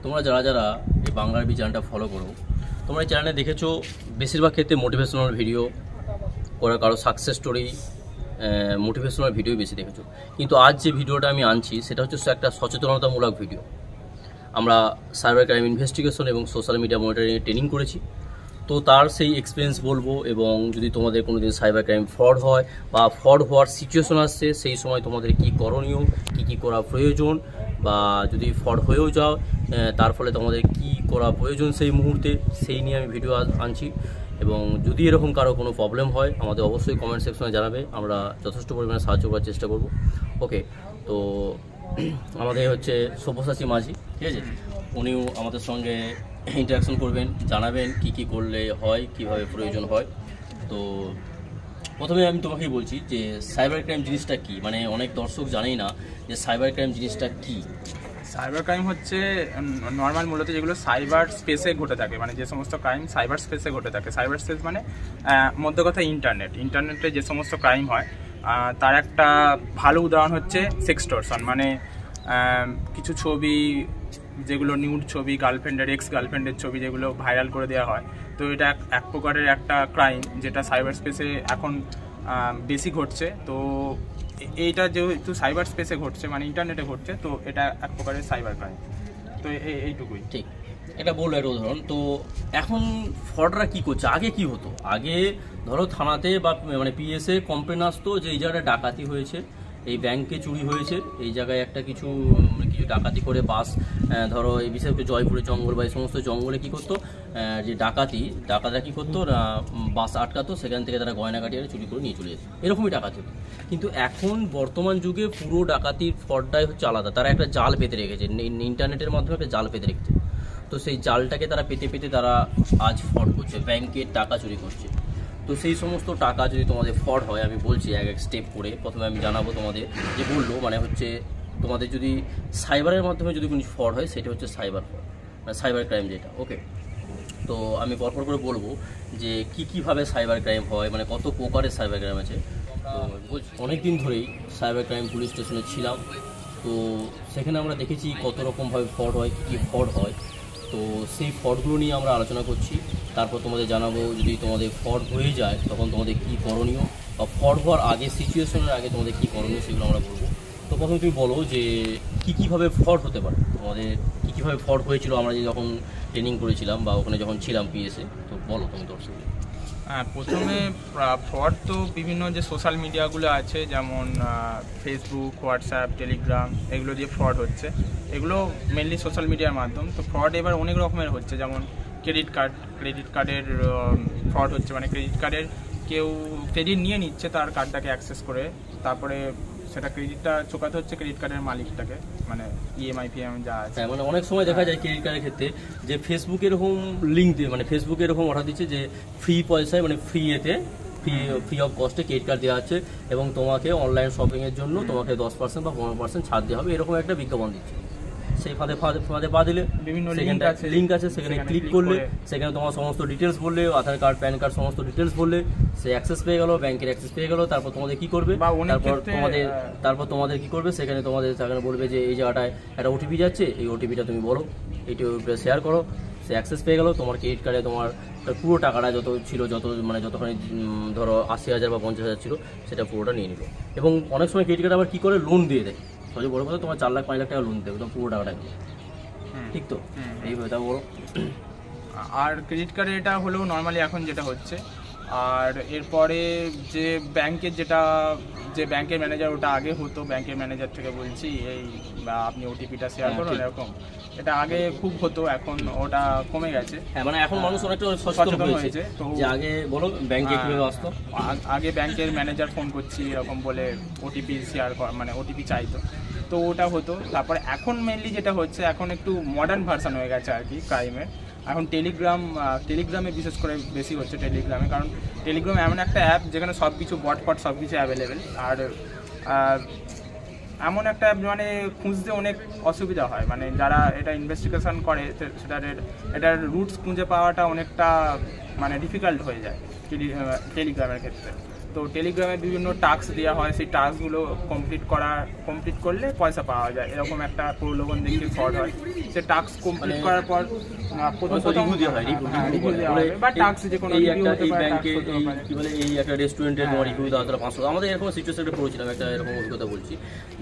তোমরা যারা যারা এই বাংলার বি চ্যানেলটা ফলো করো, তোমরা এই চ্যানেলে দেখেছো বেশিরভাগ ক্ষেত্রে মোটিভেশনাল ভিডিও, ওরা কারো সাকসেস স্টোরি, মোটিভেশনাল ভিডিও বেশি দেখেছো। কিন্তু আজ যে ভিডিওটা আমি আনছি সেটা হচ্ছে একটা সচেতনতামূলক ভিডিও। আমরা সাইবার ক্রাইম ইনভেস্টিগেশন এবং সোশ্যাল মিডিয়া মনিটরিংয়ে ট্রেনিং করেছি, তো তার সেই এক্সপিরিয়েন্স বলবো। এবং যদি তোমাদের কোনো দিন সাইবার ক্রাইম ফ্রড হয় বা ফ্রড হওয়ার সিচুয়েশন আসছে, সেই সময় তোমাদের কি করণীয়, কি করা প্রয়োজন, বা যদি ফ্রড হয়েও যাও তার ফলে তোমাদের কি করা প্রয়োজন সেই মুহূর্তে, সেই নিয়ে আমি ভিডিও আনছি। এবং যদি এরকম কারো কোনো প্রবলেম হয় আমাদের অবশ্যই কমেন্ট সেকশনে জানাবে, আমরা যথেষ্ট পরিমাণে সাহায্য করার চেষ্টা করব। ওকে, তো আমাদের হচ্ছে সব্যসাচী মাঝি, ঠিক আছে, উনিও আমাদের সঙ্গে ইন্টারাকশন করবেন, জানাবেন কি করলে হয়, কিভাবে প্রয়োজন হয়। তো প্রথমে আমি তোমাকেই বলছি যে সাইবার ক্রাইম জিনিসটা কি, মানে অনেক দর্শক জানেই না যে সাইবার ক্রাইম জিনিসটা কি। সাইবার ক্রাইম হচ্ছে নর্মাল মূলত যেগুলো সাইবার স্পেসে ঘটে থাকে, মানে যে সমস্ত ক্রাইম সাইবার স্পেসে ঘটে থাকে। সাইবার স্পেস মানে মধ্য কথা ইন্টারনেটে যে সমস্ত ক্রাইম হয় তার একটা ভালো উদাহরণ হচ্ছে সেক্সটর্শন। মানে কিছু ছবি যেগুলো নিউড ছবি, এক্স গার্লফ্রেন্ডের ছবি যেগুলো ভাইরাল করে দেওয়া হয়, তো এটা এক প্রকারের একটা ক্রাইম যেটা সাইবার স্পেসে এখন বেশি ঘটছে। তো এইটা যেহেতু সাইবার স্পেসে ঘটছে, মানে ইন্টারনেটে ঘটছে, তো এটা এক প্রকারের সাইবার ক্রাইম। তো এইটুকুই। ঠিক, এটা বললো একটা উদাহরণ। তো এখন ফ্রডরা কি করছে, আগে কি হতো, আগে ধরো থানাতে বা মানে পিএসএ কমপ্লেন আসতো যে এই জায়গায় ডাকাতি হয়েছে, এই ব্যাংকে চুরি হয়েছে, এই জায়গায় একটা কিছু ডাকাতি করে বাস, ধরো এই বিশেষ করে জয়পুরের জঙ্গল বা এই সমস্ত জঙ্গলে কী করতো, যে ডাকাতরা কী করতো, বাস আটকাতো, সেখান থেকে তারা গয়নাগাটি চুরি করে নিয়ে চলে যেত, এরকমই ডাকাতি হতো। কিন্তু এখন বর্তমান যুগে পুরো ডাকাতির ফ্রডটাই হচ্ছে আলাদা। তারা একটা জাল পেতে রেখেছে, ইন্টারনেটের মাধ্যমে একটা জাল পেতে রেখেছে। তো সেই জালটাকে তারা পেতে তারা আজ ফ্রড করছে, ব্যাংকের টাকা চুরি করছে। তো সেই সমস্ত টাকা যদি তোমাদের ফ্রড হয়, আমি বলছি এক স্টেপ করে। প্রথমে আমি জানাবো তোমাদের যে বললো, মানে হচ্ছে তোমাদের যদি সাইবারের মাধ্যমে যদি কোনো ফ্রড হয় সেটা হচ্ছে সাইবার ফ্রড, মানে সাইবার ক্রাইম যেটা। ওকে, তো আমি পরপর করে বলবো যে কীভাবে সাইবার ক্রাইম হয়, মানে কত প্রকারের সাইবার ক্রাইম আছে। তো অনেক দিন ধরেই সাইবার ক্রাইম পুলিশ স্টেশনে ছিলাম, তো সেখানে আমরা দেখেছি কত রকমভাবে ফ্রড হয়, কী ফ্রড হয়। তো সেই ফ্রডগুলো নিয়ে আমরা আলোচনা করছি। তারপর তোমাদের জানাবো যদি তোমাদের ফ্রড হয়ে যায় তখন তোমাদের কী করণীয়, বা ফ্রড হওয়ার আগে সিচুয়েশনের আগে তোমাদের কী করণীয় সেগুলো আমরা বলবো। তো প্রথমে তুমি বলো যে কীভাবে ফ্রড হতে পারে, তোমাদের কীভাবে ফ্রড হয়েছিল আমরা যখন ট্রেনিং করেছিলাম বা ওখানে যখন ছিলাম পিএসএ। তো বলো তুমি দর্শকদের। প্রথমে ফ্রড তো বিভিন্ন যে সোশ্যাল মিডিয়াগুলো আছে, যেমন ফেসবুক, হোয়াটসঅ্যাপ, টেলিগ্রাম, এগুলো দিয়ে ফ্রড হচ্ছে। এগুলো মেনলি সোশ্যাল মিডিয়ার মাধ্যম। তো ফ্রড এবার অনেক রকমের হচ্ছে, যেমন ক্রেডিট কার্ডের ফ্রড হচ্ছে। মানে কেউ ক্রেডিট নিয়ে নিচ্ছে তার কার্ডটাকে অ্যাক্সেস করে, তারপরে সেটা ক্রেডিটটা চোকাতে হচ্ছে ক্রেডিট কার্ডের মালিকটাকে, মানে ইএমআই যা আছে। মানে অনেক সময় দেখা যায় ক্রেডিট কার্ডের ক্ষেত্রে যে ফেসবুক এরকম লিঙ্ক দিয়ে, মানে ফেসবুকে এরকম অর্ডার দিচ্ছে যে ফ্রি পয়সায়, মানে ফ্রি অফ কস্টে ক্রেডিট কার্ড দেওয়া হচ্ছে এবং তোমাকে অনলাইন শপিংয়ের জন্য তোমাকে 10% বা 15% ছাড় দেওয়া হবে, এরকম একটা বিজ্ঞাপন দিচ্ছে। সেই ফাঁদে পা দিলে বিভিন্ন লিঙ্ক আছে, সেখানে ক্লিক করলে সেখানে তোমার সমস্ত ডিটেলস বললে, আধার কার্ড, প্যান কার্ড, সমস্ত ডিটেলস বললে সে অ্যাক্সেস পেয়ে গেল, ব্যাংকের অ্যাক্সেস পেয়ে গেল। তারপর তোমাদের কি করবে, তারপর তোমাদের কি করবে, সেখানে বলবে যে এই জায়গাটায় একটা ওটিপি যাচ্ছে, এই ওটিপিটা তুমি বলো, এই ওটিপিটা শেয়ার করো। সে অ্যাক্সেস পেয়ে গেল, তোমার ক্রেডিট কার্ডে তোমার পুরো টাকাটা যত ছিল, যতখানি ধরো 80,000 বা 50,000 ছিল, সেটা পুরোটা নিয়ে নিল। এবং অনেক সময় ক্রেডিট কার্ড আবার কী করে, লোন দিয়ে দেয়। সহজে বড় কথা, তোমার 4 লাখ 5 লাখ টাকা লোন দেবে, তোমার পুরো টাকাটা। ঠিক তো, এইভাবে তা বলো। আর ক্রেডিট কার্ডে এটা হলেও নর্মালি এখন যেটা হচ্ছে। আর এরপরে যে ব্যাংকের ম্যানেজার, ওটা আগে হতো, ব্যাংকের ম্যানেজার থেকে বলছি বা আপনি ওটিপিটা শেয়ার করুন, এরকম এটা আগে খুব হতো, এখন ওটা কমে গেছে। হ্যাঁ, মানে এখন মানুষ অনেকটা সচেতন হয়েছে। তো আগে বলো ব্যাংকে কিভাবে আসতো, আগে ব্যাংকের ম্যানেজার ফোন করছি এরকম বলে ওটিপি শেয়ার মানে ওটিপি চাইতো, তো ওটা হতো। তারপরে এখন মেনলি যেটা হচ্ছে, এখন একটু মডার্ন ভার্সন হয়ে গেছে আর কি ক্রাইমের। এখন টেলিগ্রামে বিশেষ করে বেশি হচ্ছে টেলিগ্রামে, কারণ টেলিগ্রাম এমন একটা অ্যাপ যেখানে সব কিছু বটফট সব কিছু অ্যাভেলেবেল। আর এমন একটা অ্যাপ মানে খুঁজতে অনেক অসুবিধা হয়, মানে যারা এটা ইনভেস্টিগেশন করে এটার রুটস খুঁজে পাওয়াটা অনেকটা মানে ডিফিকাল্ট হয়ে যায় টেলিগ্রামের ক্ষেত্রে। তো টেলিগ্রামে বিভিন্ন টাস্ক দেওয়া হয়, সেই টাস্কগুলো কমপ্লিট করলে পয়সা পাওয়া যায়, এরকম একটা প্রলোভন দেখিয়ে ফ্রড হয়। সে টাস্ক কমপ্লিট করার পর প্রথম রিভিউ দেওয়া হয় বা টাস্ক যে কোনো রিভিউ হতে পারে, কি বলে এই একটা রেস্টুরেন্টের তোমার রিভিউ দেওয়া হতো 500। আমাদের এরকম সিচুয়েশনে পড়েছিলাম, একটা এরকম অভিজ্ঞতা বলছি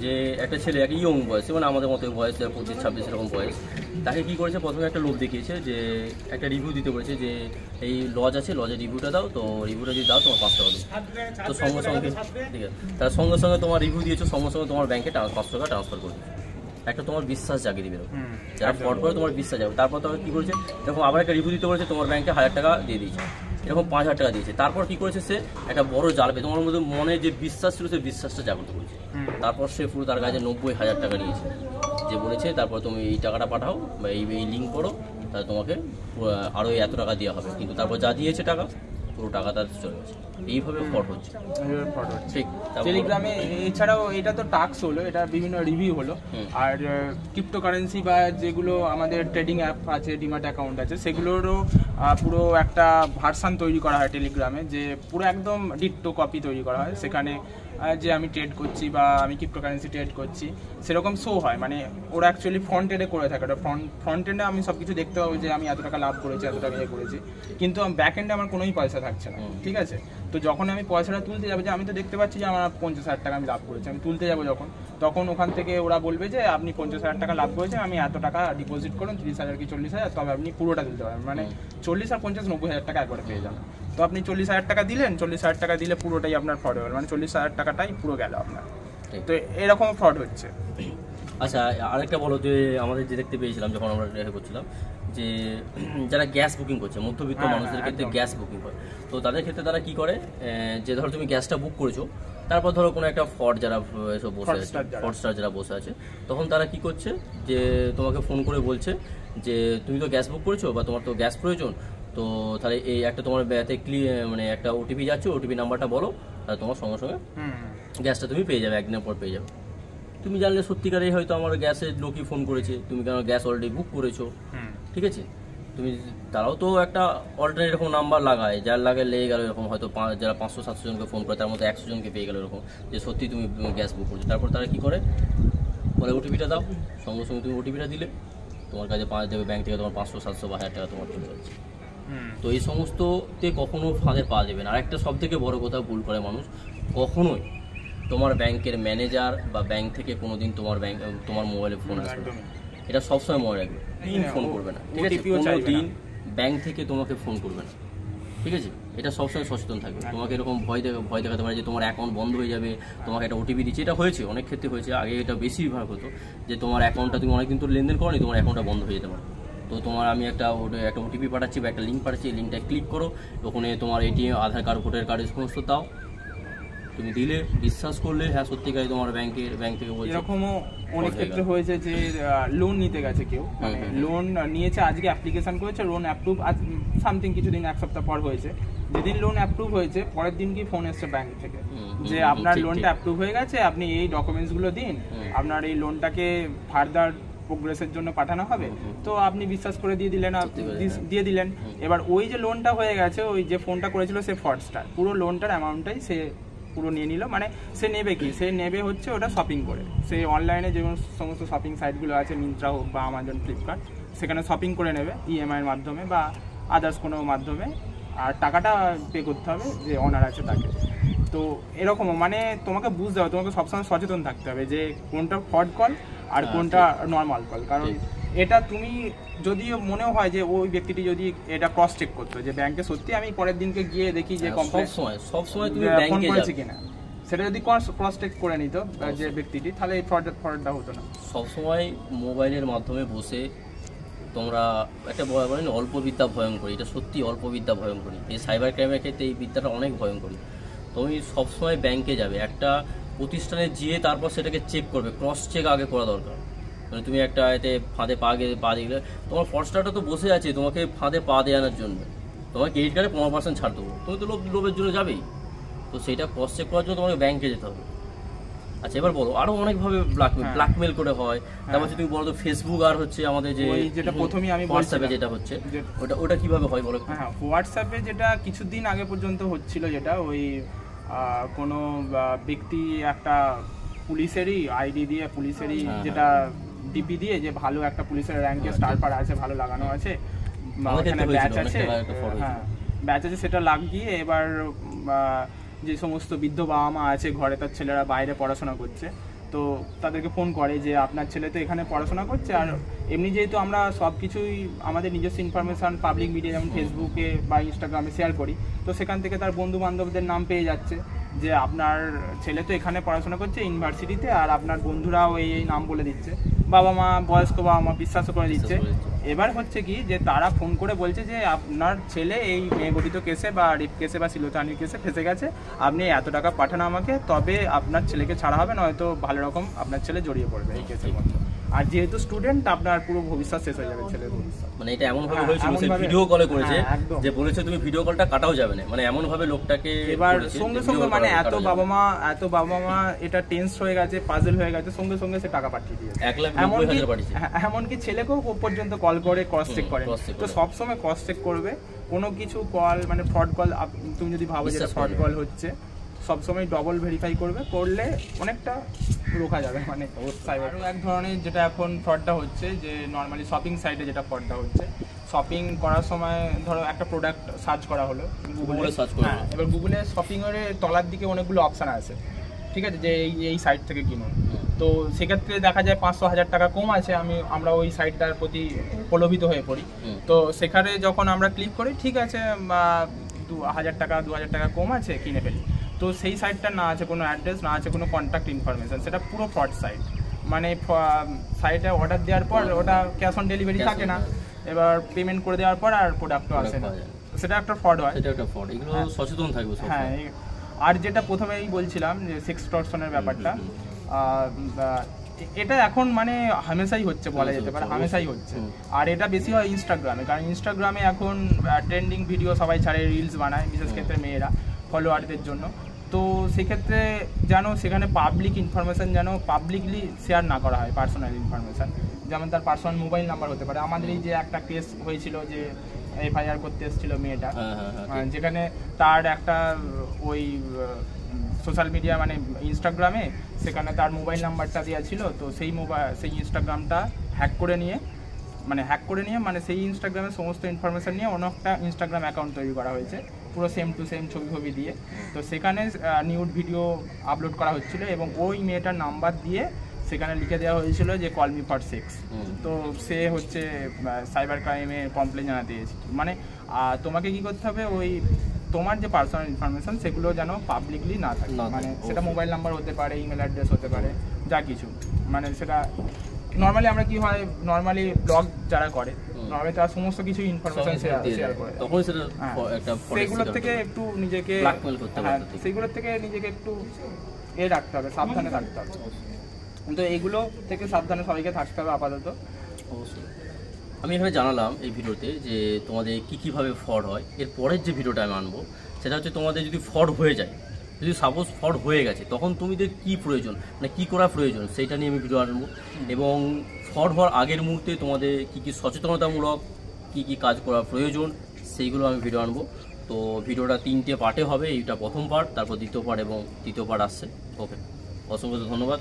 যে একটা ছেলে একটা ইয়ং বয়স, মানে আমাদের মতো বয়স 25-26 এরকম বয়স, তাকে কি করেছে প্রথমে একটা লোভ দেখিয়েছে যে একটা রিভিউ দিতে বলেছে যে এই লজ আছে, লজের রিভিউটা দাও, তো রিভিউটা যদি দাও তোমার 5 টাকা দেবো। তো সঙ্গে সঙ্গে ঠিক আছে, তার সঙ্গে সঙ্গে তোমার রিভিউ দিয়েছো, সঙ্গে সঙ্গে তোমার ব্যাংকে 5 টাকা ট্রান্সফার করবে। একটা তোমার বিশ্বাস জাগিয়ে দিবে, যারা ফ্রড করে তোমার বিশ্বাস যাবে। তারপর তোমাকে কী করেছে, দেখো আবার একটা রিভিউ দিতে বলেছে, তোমার ব্যাংকে 1000 টাকা দিয়ে দিয়েছে, এরকম 5000 টাকা দিয়েছে। তারপর কি করেছে, সে একটা বড় জাল পেয়ে তোমার মধ্যে মনে যে বিশ্বাস ছিল সেই বিশ্বাসটা জাগ্রত করেছে। তারপর সে পুরো তার কাছে 90,000 টাকা নিয়েছে, যে বলেছে তারপর তুমি এই টাকাটা পাঠাও বা এই লিঙ্ক করো, তাহলে তোমাকে আরও এত টাকা দেওয়া হবে। কিন্তু তারপর যা দিয়েছে টাকা, পুরো টাকা তার চলে গেছে। এইভাবে ফ্রড হচ্ছে ঠিক। টেলিগ্রামে এছাড়াও এটা তো টাস্ক হলো, এটা বিভিন্ন রিভিউ হলো। আর ক্রিপ্টোকারেন্সি বা যেগুলো আমাদের ট্রেডিং অ্যাপ আছে, ডিমাট অ্যাকাউন্ট আছে, সেগুলোরও পুরো একটা ভার্সান তৈরি করা হয় টেলিগ্রামে, যে পুরো একদম ডিট্টো কপি তৈরি করা হয়। সেখানে যে আমি ট্রেড করছি বা আমি ক্রিপ্টোকারেন্সি ট্রেড করছি সেরকম শো হয়, মানে ওরা অ্যাকচুয়ালি ফ্রন্ট এন্ডে করে থাকে। ওটা ফ্রন্ট এন্ডে আমি সব কিছু দেখতে পাবো যে আমি এত টাকা লাভ করেছি, এত টাকা ইয়ে করেছি, কিন্তু ব্যাক এন্ডে আমার কোনোই পয়সা থাকছে না, ঠিক আছে। তো যখন আমি পয়সাটা তুলতে যাবো, যে আমি তো দেখতে পাচ্ছি যে আমার 50,000 টাকা আমি লাভ করেছি, আমি তুলতে যাবো তখন ওখান থেকে ওরা বলবে যে আপনি 50,000 টাকা লাভ করেছেন, আমি এত টাকা ডিপোজিট করুন, 30,000 কি 40,000, তবে আপনি পুরোটা তুলতে পারবেন, মানে 40 আর 50 90,000 টাকা একবারে পেয়ে যাবেন। তো আপনি 40,000 টাকা দিলেন, 40,000 টাকা দিলে পুরোটাই আপনার ফ্রড হবে, মানে 40,000 টাকাটাই পুরো গেল আপনার। তো এরকম ফ্রড হচ্ছে। আচ্ছা আরেকটা বলো, যে আমাদের যে দেখতে পেয়েছিলাম যখন আমরা রেখে করছিলাম, যে যারা গ্যাস বুকিং করছে, মধ্যবিত্ত মানুষদের ক্ষেত্রে গ্যাস বুকিং হয়, তো তাদের ক্ষেত্রে তারা কি করে, যে ধরো তুমি গ্যাসটা বুক করেছো, তারপর ধরো কোনো একটা ফ্রড যারা এসব বসে আছে, ফ্রডস্টার যারা বসে আছে, তখন তারা কি করছে, যে তোমাকে ফোন করে বলছে যে তুমি তো গ্যাস বুক করেছো বা তোমার তো গ্যাস প্রয়োজন, তো তাহলে এই একটা তোমার ব্যাতে মানে একটা ওটিপি যাচ্ছে, ওটিপি নাম্বারটা বলো, তাহলে তোমার সঙ্গে সঙ্গে গ্যাসটা তুমি পেয়ে যাবে, একদিনের পর পেয়ে যাবে। তুমি জানলে সত্যিকারেই হয়তো আমার গ্যাসের লোকই ফোন করেছে, তুমি কেন গ্যাস অলরেডি বুক করেছো, ঠিক আছে। তুমি তারাও তো একটা অল্টারনেট এরকম নাম্বার লাগায়, যার লাগে লেগে গেল এরকম, হয়তো যারা 500-700 জনকে ফোন করে, তার মধ্যে 100 জনকে পেয়ে গেল এরকম, যে সত্যি তুমি গ্যাস বুক করছো। তারপর তারা কি করে, বলে ওটিপিটা দাও, সঙ্গে সঙ্গে তুমি ওটিপিটা দিলে তোমার কাছে দেবে ব্যাংক থেকে, তোমার 500-700 বা 1000 টাকা তোমার চলে যাচ্ছে। তো এই সমস্ততে কখনো ফাঁদে পা দেবে না। আরেকটা সব থেকে বড় কথা ভুল করে মানুষ, কখনোই তোমার ব্যাংকের ম্যানেজার বা ব্যাংক থেকে কোনোদিন তোমার মোবাইলে ফোন আসবে, এটা সবসময় মনে রাখবে, ফোন করবে না, ঠিক আছে। কোনোদিন ব্যাংক থেকে তোমাকে ফোন করবে না, ঠিক আছে। এটা সবসময় সচেতন থাকবে। তোমাকে এরকম ভয় দেখাতে পারে যে তোমার অ্যাকাউন্ট বন্ধ হয়ে যাবে, তোমাকে একটা ওটিপি দিচ্ছে, এটা হয়েছে, অনেক ক্ষেত্রে হয়েছে, আগে এটা বেশিরভাগ হতো যে তোমার অ্যাকাউন্টটা তুমি অনেকদিন তো লেনদেন করোনি, তোমার অ্যাকাউন্টটা বন্ধ হয়ে যেতে পারে। তো তোমার আমি একটা ওটিপি পাঠাচ্ছি বা একটা লিঙ্ক পাঠাচ্ছি, এই লিঙ্কটা ক্লিক করো, ওখানে তোমার এটিএম, আধার কার্ড, ভোটার কার্ড সমস্ত দাও, তুমি দিলে, বিশ্বাস করলে হ্যাঁ সত্যিকারই তোমার ব্যাংক থেকে বলছে। এরকমও অনেক ক্ষেত্রে হয়েছে যে লোন নিতে গেছে কেউ, লোন নিয়েছে, আজকে অ্যাপ্লিকেশন করেছে, লোন অ্যাপ্রুভ, সামথিং কিছুদিন, এক সপ্তাহ পর হয়েছে, যেদিন লোন অ্যাপ্রুভ হয়েছে পরের দিন কি ফোন এসছে ব্যাংক থেকে যে আপনার লোনটা অ্যাপ্রুভ হয়ে গেছে, আপনি এই ডকুমেন্টসগুলো দিন, আপনার এই লোনটাকে ফার্দার প্রোগ্রেসের জন্য পাঠানো হবে। তো আপনি বিশ্বাস করে দিয়ে দিলেন। এবার ওই যে লোনটা হয়ে গেছে, ওই যে ফোনটা করেছিল সে ফ্রডস্টার, পুরো লোনটার অ্যামাউন্টটাই সে পুরো নিয়ে নিল। মানে সে নেবে কি, সে নেবে হচ্ছে ওটা শপিং করে, সে অনলাইনে যে সমস্ত শপিং সাইটগুলো আছে, মিন্ত্রা হোক বা আমাজন, ফ্লিপকার্ট, সেখানে শপিং করে নেবে ইএমআইয়ের মাধ্যমে বা আদার্স কোনো মাধ্যমে, আর টাকাটা পে করতে হবে যে অনার আছে তাকে। তো এরকমও মানে তোমাকে বুঝতে হবে, তোমাকে সবসময় সচেতন থাকতে হবে যে কোনটা ফ্রড কল আর কোনটা নর্মাল কল। কারণ এটা তুমি যদি মনেও হয় যে ওই ব্যক্তিটি যদি এটা ক্রস চেক করতো যে ব্যাংকে সত্যি আমি পরের দিনকে গিয়ে দেখি যে সবসময় তুমি ব্যাংকে যাবে কিনা, সেটা যদি ক্রস চেক করে নিত যে ব্যক্তিটি, তাহলে এই ফ্রডটা হতো না। সবসময় মোবাইলের মাধ্যমে বসে তোমরা একটা বলেন অল্প বিদ্যা ভয়ঙ্করী, এটা সত্যি অল্প বিদ্যা ভয়ঙ্করী। এই সাইবার ক্রাইমের ক্ষেত্রে এই বিদ্যাটা অনেক ভয়ঙ্করী। তুমি সবসময় ব্যাংকে যাবে, একটা প্রতিষ্ঠানে গিয়ে তারপর সেটাকে চেক করবে, ক্রস চেক আগে করা দরকার। মানে তুমি একটা এতে ফাঁদে পা দিলে, তোমার ফ্রডস্টারটা তো বসে আছে তোমাকে ফাঁদে পা দেওয়ানোর জন্য, তোমার ক্রেডিট কার্ডে 15% ছাড় দেবো, তুমি তো লোভের জন্য যাবেই। তো সেইটা ক্রস চেক করার জন্য তোমাকে ব্যাংকে যেতে হবে। আচ্ছা এবার বলো, আরো অনেকভাবে ব্ল্যাকমেল করে হয়। তারপর তুমি বলো তো ফেসবুক আর হচ্ছে আমাদের যেটা প্রথমেই আমি হোয়াটসঅ্যাপে যেটা হচ্ছে ওটা কিভাবে হয় বলো? হ্যাঁ, হোয়াটসঅ্যাপে যেটা কিছুদিন আগে পর্যন্ত হচ্ছিল, যেটা ওই কোনো ব্যক্তি একটা পুলিশেরই আইডি দিয়ে পুলিশেরই যেটা ডিপি দিয়ে যে ভালো একটা পুলিশের র্যাঙ্কে স্টার পার আছে, ভালো লাগানো আছে, ওখানে ব্যাচ আছে, হ্যাঁ ব্যাচ আছে, সেটা লাগিয়ে এবার যে সমস্ত বৃদ্ধ বাবা মা আছে ঘরে, তার ছেলেরা বাইরে পড়াশোনা করছে, তো তাদেরকে ফোন করে যে আপনার ছেলে তো এখানে পড়াশোনা করছে, আর এমনি যেহেতু আমরা সব কিছুই আমাদের নিজস্ব ইনফরমেশান পাবলিক মিডিয়া যেমন ফেসবুকে বা ইনস্টাগ্রামে শেয়ার করি, তো সেখান থেকে তার বন্ধু বান্ধবদের নাম পেয়ে যাচ্ছে যে আপনার ছেলে তো এখানে পড়াশোনা করছে ইউনিভার্সিটিতে, আর আপনার বন্ধুরাও এই নাম বলে দিচ্ছে, বাবা মা বয়স্ক বাবা মা বিশ্বাসও করে দিচ্ছে। এবার হচ্ছে কি যে তারা ফোন করে বলছে যে আপনার ছেলে এই মেয়েগঠিত কেসে বা রেপ কেসে বা শিলতানির কেসে ফেসে গেছে, আপনি এত টাকা পাঠান আমাকে, তবে আপনার ছেলেকে ছাড়া হবে, নয়তো ভালো রকম আপনার ছেলে জড়িয়ে পড়বে এই কেসের মধ্যে। আর যেহেতু স্টুডেন্ট, আপনার পুরো ভবিষ্যৎ শেষ হয়ে যাবে ছেলের ভবিষ্যৎ। মানে এটা এমন ভাবে হয়েছিল, সে ভিডিও কলে করেছে যে বলেছে তুমি ভিডিও কলটা কাটাও যাবে না, মানে এমন ভাবে লোকটাকে এবার সঙ্গে সঙ্গে মানে এত বাবা মা এটা টেন্স হয়ে গেছে, পাজল হয়ে গেছে, সঙ্গে সঙ্গে সে টাকা পাঠিয়ে দিয়েছে, 1,90,000 পাঠিয়েছে। এমনকি ছেলেকেও পর্যন্ত কল করে ক্রস চেক করে, তো সবসময় ক্রস চেক করবে কোনো কিছু কল, মানে ফ্রড কল তুমি যদি ভাবো যে ফ্রড কল হচ্ছে, সবসময় ডবল ভেরিফাই করলে অনেকটা রোকা যাবে। মানে সাইবারও এক ধরনের যেটা এখন ফ্রডটা হচ্ছে, যে নর্মালি শপিং সাইটে যেটা ফ্রডটা হচ্ছে, শপিং করার সময় ধরো একটা প্রোডাক্ট সার্চ করা হলো গুগলে, হ্যাঁ এবার গুগলে শপিংয়ের তলার দিকে অনেকগুলো অপশান আছে, ঠিক আছে, যে এই সাইট থেকে কিনুন, তো সেক্ষেত্রে দেখা যায় 500-1000 টাকা কম আছে, আমরা ওই সাইটটার প্রতি প্রলোভিত হয়ে পড়ি, তো সেখানে যখন আমরা ক্লিক করি ঠিক আছে 1000 টাকা কম আছে, কিনে ফেলি, তো সেই সাইটটার না আছে কোনো অ্যাড্রেস, না আছে কোনো কন্ট্যাক্ট ইনফরমেশন, সেটা পুরো ফ্রড সাইট। মানে সাইটে অর্ডার দেওয়ার পর ওটা ক্যাশ অন ডেলিভারি থাকে না, এবার পেমেন্ট করে দেওয়ার পর আর প্রোডাক্টও আসে না, সেটা একটা ফ্রড হয়, সেটা একটা ফ্রড। এগুলো সচেতন থাকবে সব। হ্যাঁ, আর যেটা প্রথমেই বলছিলাম যে সেক্সটর্শনের ব্যাপারটা, এটা এখন মানে হামেশাই হচ্ছে, বলা যেতে পারে হামেশাই হচ্ছে, আর এটা বেশি হয় ইনস্টাগ্রামে, কারণ ইনস্টাগ্রামে এখন ট্রেন্ডিং ভিডিও সবাই ছাড়ে, রিলস বানায়, বিশেষ ক্ষেত্রে মেয়েরা ফলোয়ারদের জন্য, তো সেক্ষেত্রে যেন সেখানে পাবলিক ইনফরমেশান যেন পাবলিকলি শেয়ার না করা হয়, পার্সোনাল ইনফরমেশান, যেমন তার পার্সোনাল মোবাইল নাম্বার হতে পারে। আমাদের এই যে একটা কেস হয়েছিল যে FIR করতে এসেছিল মেয়েটা, যেখানে তার একটা ওই সোশ্যাল মিডিয়া মানে ইনস্টাগ্রামে সেখানে তার মোবাইল নাম্বারটা দেওয়া ছিল, তো সেই ইনস্টাগ্রামটা হ্যাক করে নিয়ে মানে সেই ইনস্টাগ্রামের সমস্ত ইনফরমেশান নিয়ে অন্য একটা ইনস্টাগ্রাম অ্যাকাউন্ট তৈরি করা হয়েছে, পুরো সেম টু সেম ছবি দিয়ে, তো সেখানে নিউড ভিডিও আপলোড করা হচ্ছিল, এবং ওই মেয়েটার নাম্বার দিয়ে সেখানে লিখে দেওয়া হয়েছিল যে কল মি ফর সেক্স, তো সে হচ্ছে সাইবার ক্রাইমে কমপ্লেন জানাতে এসেছে। মানে তোমাকে কি করতে হবে, ওই তোমার যে পার্সোনাল ইনফরমেশান সেগুলো যেন পাবলিকলি না থাকে, মানে সেটা মোবাইল নাম্বার হতে পারে, ইমেল অ্যাড্রেস হতে পারে, যা কিছু, মানে সেটা নর্মালি আমরা কি হয়, নর্মালি ব্লগ যারা করে নর্মালি তারা সমস্ত কিছু ইনফরমেশন শেয়ার করে, তখন সেটা একটা সেগুলোর থেকে একটু নিজেকে ব্ল্যাকমেল করতে হবে, সেগুলোর থেকে নিজেকে একটু রাখতে হবে, সাবধানে থাকতে হবে, কিন্তু এইগুলো থেকে সাবধানে সবাইকে থাকতে হবে আপাতত। অবশ্যই আমি এখানে জানালাম এই ভিডিওতে যে তোমাদের কীভাবে ফ্রড হয়। এর পরের যে ভিডিওটা আমি আনবো সেটা হচ্ছে তোমাদের যদি ফ্রড হয়ে যায়, যদি সাপোজ ফ্রড হয়ে গেছে, তখন তোমাদের কী প্রয়োজন, মানে কী করা প্রয়োজন, সেইটা নিয়ে আমি ভিডিও আনবো, এবং ফ্রড হওয়ার আগের মুহূর্তে তোমাদের কী সচেতনতামূলক কী কাজ করা প্রয়োজন সেইগুলো আমি ভিডিও আনবো। তো ভিডিওটা 3টে পার্টে হবে, এইটা প্রথম পার্ট, তারপর দ্বিতীয় পার্ট এবং তৃতীয় পার্ট আসছে। ওকে, অসংখ্য ধন্যবাদ।